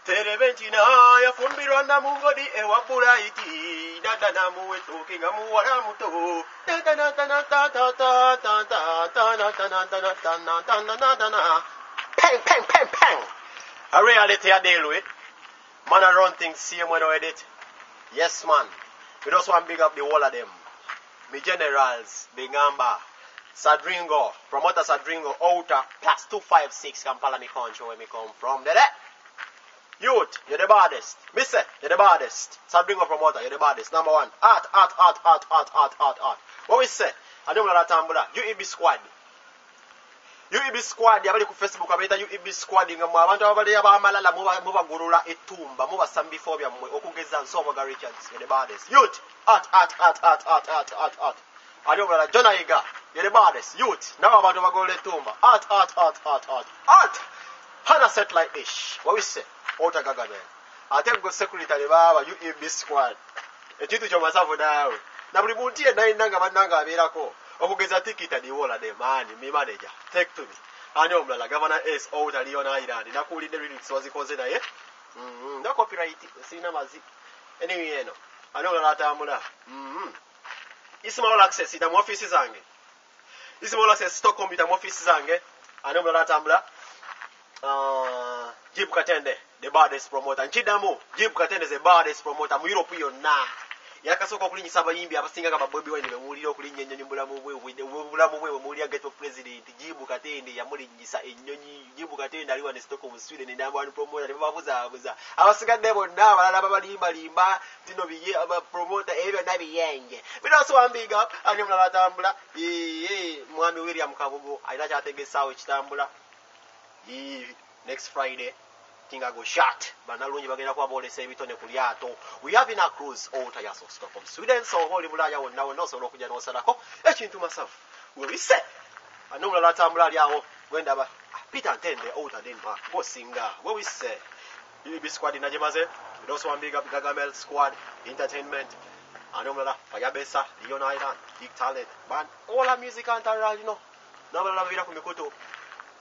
Televentina yafumbirwa na mungodi ewa bulaiti dada na muwetuki nga muwala muto peng. A reality I deal with. Man I run things same when I edit. Yes man. We just want to big up the whole of them. Me generals, Bigamba, Sadringo, promoter Sadringo, Outer, plus 256 Kampala me country where me come from. There. Youth, you're the baddest. Mister, you're the baddest. Sadringo promoter, you're the baddest. Number one. Art. What we say? I don't know that tambula. UEB squad. UEB squad, yabali ku Facebook abeta UEB squad ngamu abantu abali abamalala muba gurula etumba muba sambi phobia mwe okugeza nsomo ga Richards. You're the baddest. Youth, art. I don't know that John Aiga, you're the baddest. Youth, now abantu bagole etumba. Art. Hana set like ish. What we say? Outer Gagaman. I take good secretary baba UEB squad. Echitu chomasavu dawe. Na buli muntu nanga bananga abirako. Okugeza tikita di wola de man me manager. Take to me. Ani omulala Governor S Outer Leon Island. Nakulide lyrics wazikoze naye. Na copyright sina mazi. Anyway no. Ani omulala tamula. Ismail access ita mu office zange. Ismail access stock computer mu office zange. Ani omulala tambula. Jib Katende, the baddest promoter. Nchidamu, Jib Katende is the baddest promoter. Mu Europe yonna. Yakasoka kulinyisa abayimbi abasinga kaba Bobby Wine bemulira okulinya ennyonyi mulamu bwe muliya get president. Jib Katende yamulinyisa ennyonyi. Jib Katende aliwa ne Stockholm Sweden ne number one promoter. Babuza. Abasigadde bonna abalala babalimba tino biye aba promoter ebyo nabiyenge. But also one big up ani mulala tambula. Mwami William Kabugo alina kyategesawo ekitambula. Next Friday, Tinga go shot. Banalunyi bagenda kwa bole se bitone kulyato. We have in a cruise out ya so Stockholm Sweden so holy bulaya wonna wonna so okuja no sadako. Ekintu myself. We say. Anumula latambula lyawo gwenda ba Peter Ntende out of Denmark. Go singa. What we say. UB squad in Najemaze. We also want big up Gagamel squad entertainment. Anumula Fayabesa, Leon Island, Big Talent. Band all our music and you know. Nabala vira ku mikoto.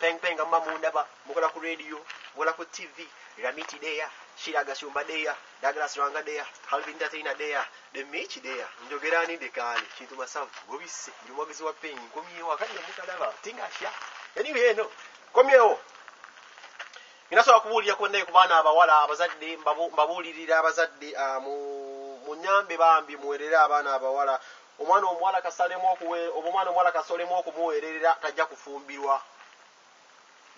Peng amamunda ba mukola ku radio mukola ku TV Ramiti there Shiraga Shumba there Douglas Ranga there Calvin Entertainer there the Michi there njogerani dekali kintu masavu gobise nyumogizi wa pengi komyewo akali mukadaba tingasha anyway no komyewo inasobola kubulira ko naye kubana abawala abazadde mbabulirira abazadde munyambe bambi muwerera abana abawala omwana omwala kasalemo okumuwerera tajja kufumbirwa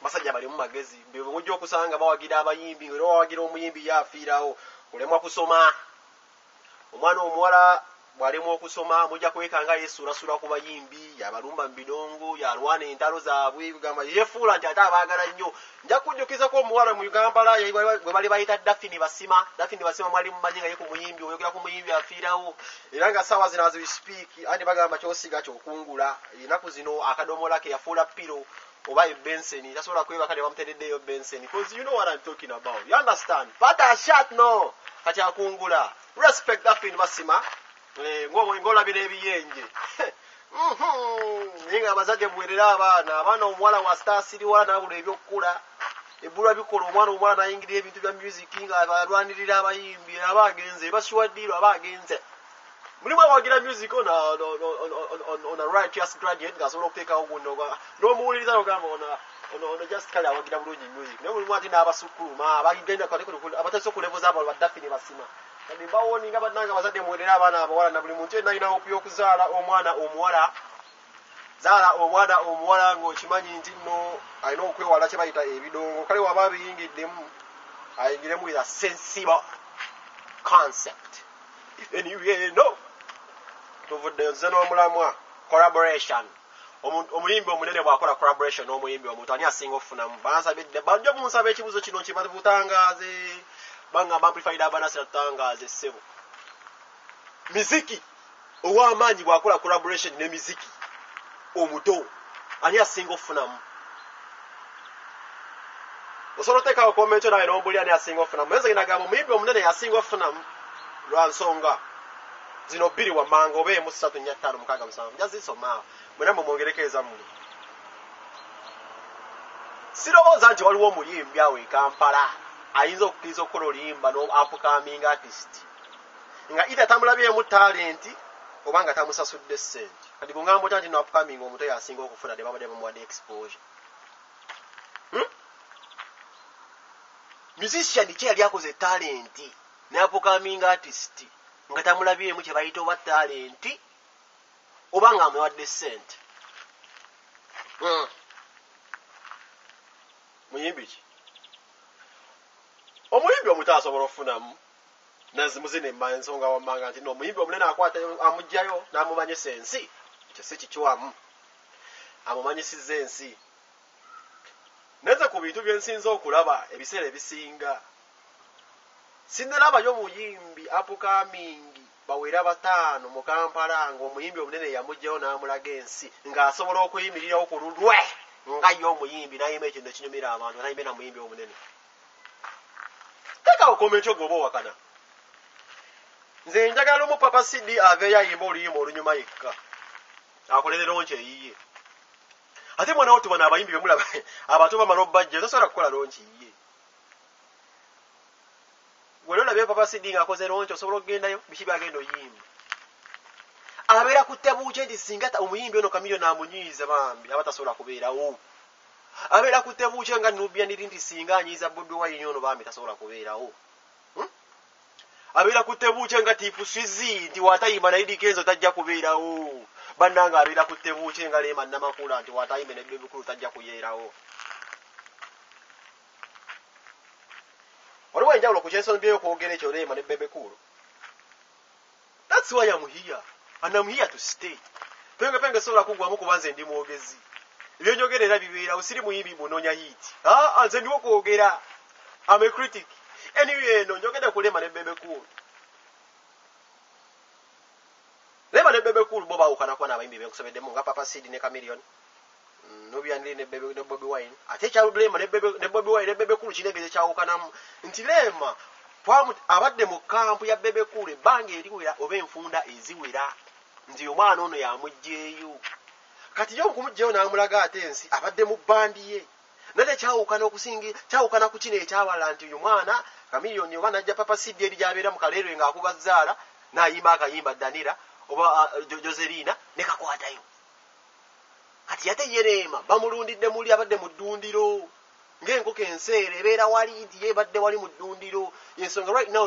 basajja bali mu magezi bwe mujjo okusanga bawagira abayimbi ngero wawagira omuyimbi yafiirawo kulemwa kusoma omwana omuwala bwalemu okusoma mujja kwekanga yesulasula ku bayimbi yabalumba mu bidongo yalwana entalo zaabwe kugamba yefuula nti ate abaagala nnyo nja kujjukiza ko omuwala mu Kampala bwe bali bayita Daphne Basima mwali mumanyi nga ye ku muyimbi oyogera ku muyimbi afiirawo era nga ssaawa zino as we speak andi bagamba kyosiga kyokungula ennaku zino akadomola ke yafuula piro oba Benson tasobola kwebaka ne bamutereddeyo Benson because you know what I'm talking about. You understand? But a shot no kati akungula respect Daphne Basima ngola bine ebiyenje ninga abazadde muwerera abaana omuwala wa Star City wala nabula ebyokukula ebbulwa bikola omwana nayingirira ebintu bya music nga alwanirira abayimbi abagenze basuwaddiro abagenze mulimu awagira music on a righteous graduate ngasobola okuteekawo guno n'omuwuliriza n'ogamba ono just kale awagira bulungi music naye mulimu ati n'abasukuluma abagenda abatasi okulevuza abo Daphne Basima kati bawoninga bannanga abazadde muwerera abaana abawala na buli muntu yenna alina opu y'okuzaala omwana omuwala ng'okimanyi nti nno alina okwewala kye bayita ebidongo kale waba biyingiddemu ayingiremu with a sensible concept anyway no tuvudde nze n'omulamwa collaboration omuyimbi omunene bw'akola collaboration n'omuyimbi omuntu ani asinga okufunamu bansabidde bajja munsaba ekibuzo kino kibabutangaze bangamba amplified abanasira tutangaze ssebo miziki ow'amaanyi bw'akola collaboration ne miziki omuto ani asinga okufunamu osobola oteekawo komento naye n'ombuli ani asinga okufunamu enze nagamba omuyimbi omunene yasinga okufunamu lwa nsonga zino bbiri wammanga oba emu 345 njazisomaawo mwena mumwongerekeeza muli sirowooza nti waliwo omuyimbi awo e Kampala ayinza okukkiriza okukola oluyimba no upcoming artist nga ita tamulabyemu talent oba nga tamusasudde ssente kati bungamba otya nti no upcoming omuto yasinga okufuna ne babadde bamuwadde exposure musician kye yali akoze talent ne upcoming artist nga tamulabyemu kye bayita oba talent oba nga amuwadde ssente muyimbi ki omuyimbi omuto asobola okufunamu nazimuzina ensonga wammanga nti omuyimbi omunene akwata amugjayo n'amumanyisa ensi ekyo si kikiwamu amumanyisizza ensi neze ku bintu byensinza okulaba ebiseera ebisinga sinalabayo omuyimbi upcoming bawera 5 mu Kampala ng'omuyimbi omunene yamugjayo n'amulaga ensi ng'asobola okuyimirirawo ku lulwe nga ye omuyimbi n'ayima ekintu ekinyumira abantu n'ayimbe na muyimbi omunene tekawo komenti ogoba owakana nze njagala omu Papa Sidi aveeyo ayimba oluyimba olunyuma yekka akolere lonki eyiye ate mwana wotu bano abayimbi bemulaba abantu bamala obbajja tosobola kukola lonki yiye gwele olabye Papa Sidi ng'akoze lonki osobola okugendayo biki byagenda oyimba abeera ku tebuuke nti singa omuyimbi ono Chameleone amunyiiza bambi aba tasobola kubeerawo abeera ku tebuuke nga Nubian nti singa anyiiza Bobi Wine ono bambi tasobola kubeerawo abeera ku tebuuke nga Tipu Swizi nti watayimba na Eddy Kenzo tajja kubeerawo bannanga abeera ku tebuuke nga Lema Namakula nti watayimba ne Bebe Cool tajja kuyeerawo waliwo enjawulo ku kyensonga okwogera ekyo Lema ne Bebe Cool. That's why I'm here and I'm here to stay. Penge sobola kugwamu kubanze ndi mwogezi ebyonyogerera bibeera usiri muyimbi munonya hit nze ndiwo kwogera I'm a critic anyway no njogera ku Lema ne Bebe Cool. Lema ne Bebe Cool bo baawukana kwa n'abayimbi benkusobeddemu nga Papa Sidi ne Chameleone Nubian ne Bobi Wine ate kya Lema ne Bobi Wine ne Bebe Cool kinegeze kyawukanamu nti Lema abadde mu kampu ya Bebe Cool ebbanga eriwera oba enfunda eziwera nti omwana ono yamugjeeyo kati yo okumugjeeyo n'amulaga ate ensi abadde mu bandi ye nate kyawukana okusingi kyawukana ku kino ekyawala nti uyu mwana Chameleone oba najja Papa Sidi eri gy'abeera mu kaleerwe ng'akuba Zzaala n'ayimba akayimba Danira oba Joselina ne kakwatayo kati yate Lema bamulundidde muli abadde mu ddundiro ng'enkoko enseere ebeera wali nti yebadde wali mu ddundiro ensonga right now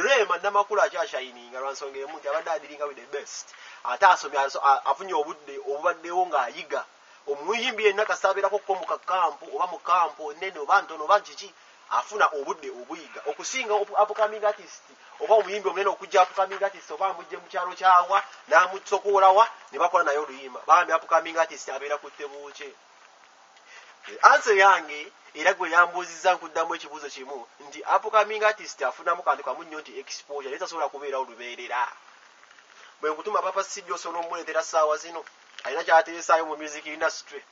Lema Namakula akyashayininga lwansonga emu nti abadde adiringa with the best ate asomye afunye obudde obubaddewo ng'ayiga omuyimbi yenna kasaabeerako ko mu kakampu oba mu kampu nene oba ntono oba kiki afuna obudde obuyiga okusinga upcoming artist oba omuyimbi omunene okujja upcoming artist oba amujje mu kyalo kyawa n'amusokoolawa ne bakola naye oluyimba bambi upcoming artist abeera ku tebuuke answer yange era gwe yambuuzizza nkuddamu ekibuuzo kimu nti upcoming artist afunamu kantu kamu nnyo nti exposure naye tasobola kubeerawo lubeerera bwe nkutuma Papa Sidi osobola omuleetera ssaawa zino alina kyateesaayo mu music industry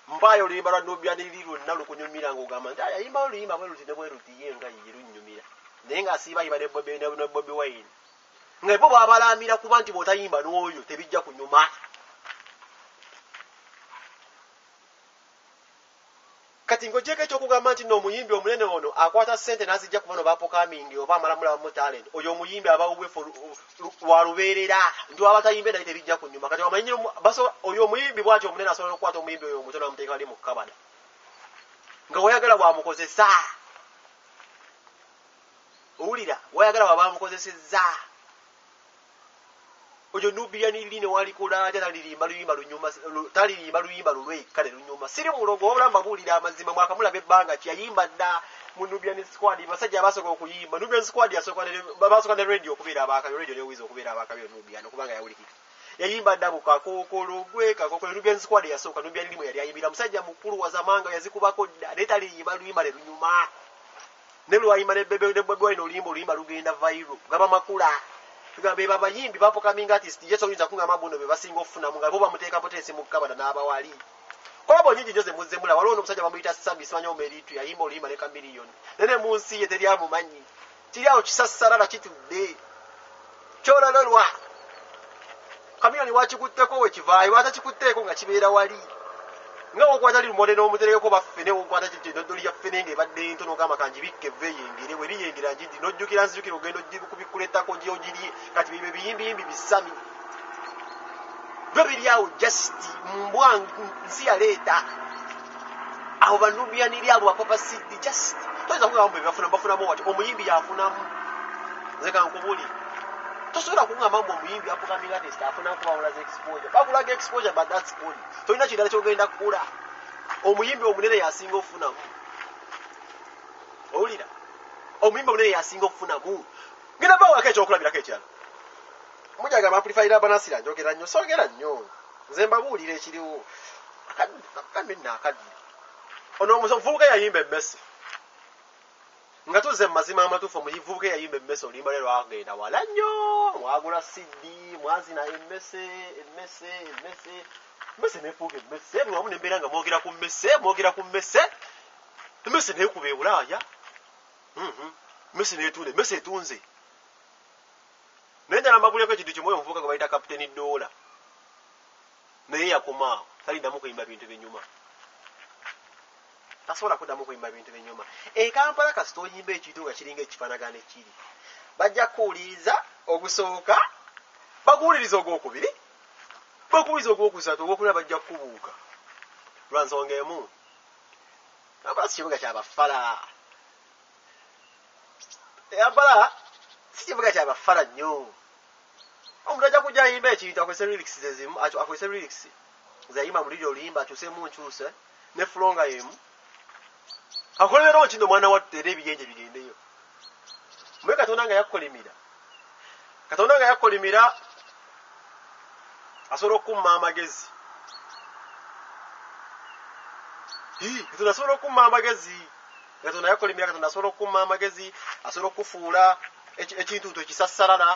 mpaayo oluyimba lwa Nubian liri lwonna lukunyumira ng'ogamba nti yayimbawo oluyimba bwe luti ne bwe luti ye nga ye lunnyumira naye ng'asiiba yimba ne Bobi Wine nga bo baabalamira kuba nti bw'otayimba n'oyo tebijja kunyuma kati ng'ogyeko ekyokugamba nti n'omuyimbi omunene ono akwata ssente n'azijja kuba no upcoming oba amalamula mu talent oyo omuyimbi abawuwe wa lubeerera nti waba tayimbe naye tebijja kunyuma kati wamanyi oyo omuyimbi bw'atyo omunene asobola okukwata omuyimbi oyo omutono amuteeka wali mu kabada nga wayagala bwamukozesa owulira wayagala waba bamukozesezza oyo Nubian liri ne walikola ate talirimba luyimba lulwekka ne lunyuma siri mulogo wabula mbabuulira amazima mwakamulaba ebbanga kyayimba dda mu Nubian squad basajja abasooka okuyimba Nubian squad basooka ne radio okubeera abakabi radio ne wizo okubeera abakabi Nubian okubanga yawulikika yayimba dda bukakokolo Nubian squad yasooka Nubian limu yali ayimbira musajja mukulu wa zamanga yazikubako dda ne taliyimba luyimba ne lunyuma ne lwayimba ne Bobi Wine oluyimba lugenda viral gaba makula tugambe babayimbi upcoming artist yeso oyinza kungamba buno be basinga okufunamu nga bo bamuteeka potesi mu kabada n'abawali kola bonyingi Jose Muzemula waliwo n'omusajja bamuyita Sami simanyi omeritu yayimba oluyimba ne Chameleone nene mu nsi ye teri amumanyi kiri awo kisassarala kitudde kyolalolwa Chameleone wakikutteko we kivaayo atakikutteeko nga kibeera wali nga okwata liru modeno omutereko baffene okwata kidodoli ya ffene ng'ebadde ntono kama kanjibikke veyengere we liyengera njidi nojjukira nzijukira ogenda kubikulettako gyogiri kati bibe biyimbi bisami bwe biri awo just mbwa nsi yaleeta abo banubianiri abo bapapa sidi just toyinza kugamba bafunamu wati omuyimbi yafunamu nze kankubuli tosobola kungamba mbu omuyimbi apukaming artist afuna kubawulaza exposure bakulaga exposure but that's good tolina kirala kyogenda kukula omuyimbi omunene yasinga ofunamu owulira omuyimbi omunene yasinga ofunamu ngenda bawulako ekyokulabirako ekyalo mujagamba amplifayira abanasira njogera nnyo sogera nnyo nze mbabuulira ekiriwo akambe naakadde ono omuvubuka yayimba emmese nga tuze mu mazima amatuufu omuvubuka yayimba emmese olimba lero agenda wala nnyo mwagula CD mwazina emmese nefuuka emmese buli wamu nembeera nga mwogera ku mmese emmese neekuba e Bulaaya emmese neetunda emmese etunze naye njala mbabuulirako ekintu kimu omuvubuka gwe bayita kapiteni Doola naye yakomaawo talindamu kuyimba bintu byenyuma tasobola kuddamu kuyimba bintu byenyuma Kampala kasita oyimba ekintu nga kiringa ekifaanagano ekiri bajja kuwuliriza ogusooka bakuwuliriza ogwokubiri bakuwuliriza ogwokusatu ogwokulira bajja kukubuuka lwa nsonga emu Kampala si kibuga kyabafala Kampala si kibuga kyabafala nnyo omuntu ajja kujja ayimba ekintu akozesa lyrics zezimu akozesa lyrics zayimba mu liri oluyimba akyusemu nkyuse ne fulonga yemu akolera kino mwana wattu era ebiyenje bigendeyo mwe Katonda nga yakkolimira asobola okumma amagezi Katonda asobola okumma amagezi Katonda yakkolimira Katonda asobola okumma amagezi asobola okufuula ekintu ekisassalala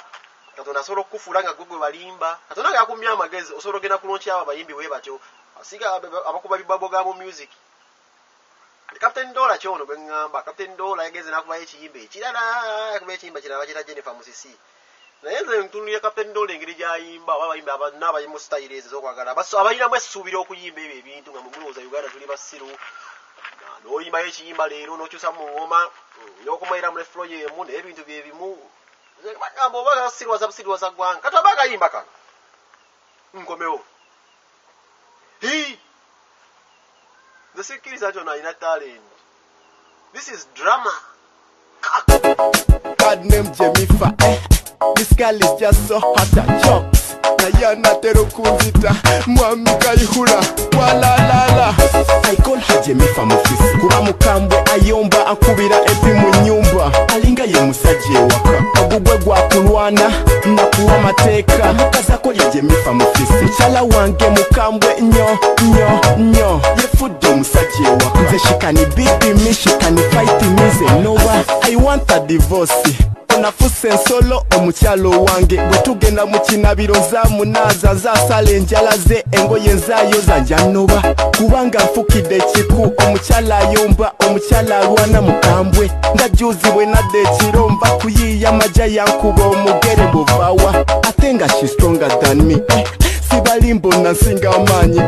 Katonda asobola okufuula nga gwe balimba Katonda nga yakummya amagezi osobola ogenda kulonki abo abayimbi bwe batyo asiga abakuba bibabo ga mu music Captain Doola kyono gwe ngamba Captain Doola yageze nakubayo ekiyimba ekirala yakubayo ekiyimba kirala bakita Jennifer Musisi naye nze ntunulira Captain Doola engeri gyayimba abayimbi n'abayimu style ezo z'okwagala abayinamu essuubira okuyimba ebyo ebintu nga mugulowooza Uganda tuli basiru n'oyimbayo ekiyimba leero n'okyusa mu ngoma n'okumalira mu reflo yemu naye ebintu bye bimu bagamba oba busiriwaza ggwanga kati oba akayimba kano nkomewo the sikkiriza nti ono alina talent this is drama God name Jemifa this girl is just so hot and jokes naye anatera okunzita mwami kayihura walalala I call her Jemifa Mufisi kuba mukambwe ayomba akubira epi mu nyumba alinga ye musajja ewaka ogugwe gwa kulwana nakuwa amateeka mukazako ye Jemifa Mufisi mukyala wange mukambwe nnyo yefudde omusajja ewaka nze she can beat me she can fight me ze nowa I want a divorce nafuse ensolo omukyalo wange bwe tugenda mu kinabiro nzaamunaaza nzaasala enjala ze engoye nzaayoza njanoba kubanga nfukidde ekiku omukyala ayomba omukyala alwana mukambwe nga juzi bwe nadde ekiro nva kuyiiya majja yankuba omugere buvaawa ate nga she stronger than me sibalimbo nansinga amaanyi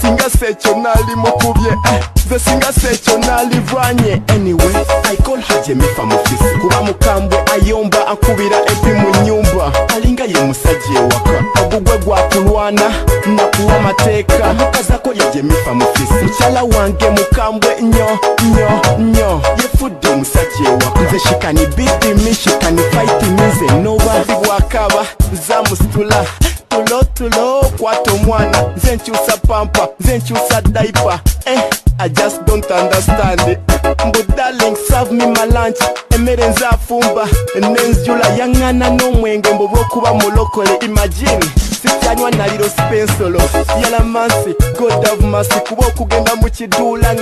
singa sekyo nali mukubye nze singa sekyo nalivanye anyway I call her Jemifa Mufisi kuba mukambwe ayomba akubira epi mu nyumba alinga ye musajja ewaka ogugwe gwa kulwana nakuwa amateeka mukazako ye Jemifa Mufisi mukyala wange mukambwe nnyo yefudde omusajja ewaka nze she can beat me she can fight me ze noba bwakaba zamusitula tulo kwata omwana nze nkyusa pampa nze nkyusa diaper I just don't understand it but darling serve me my lunch emmere nzaafumba nenzijula yaŋŋana n'omwenge mbu bw'okuba mulokole imagine sikyanywa naliro spensolo yalamansi god have mercy kuba okugenda mu kiduula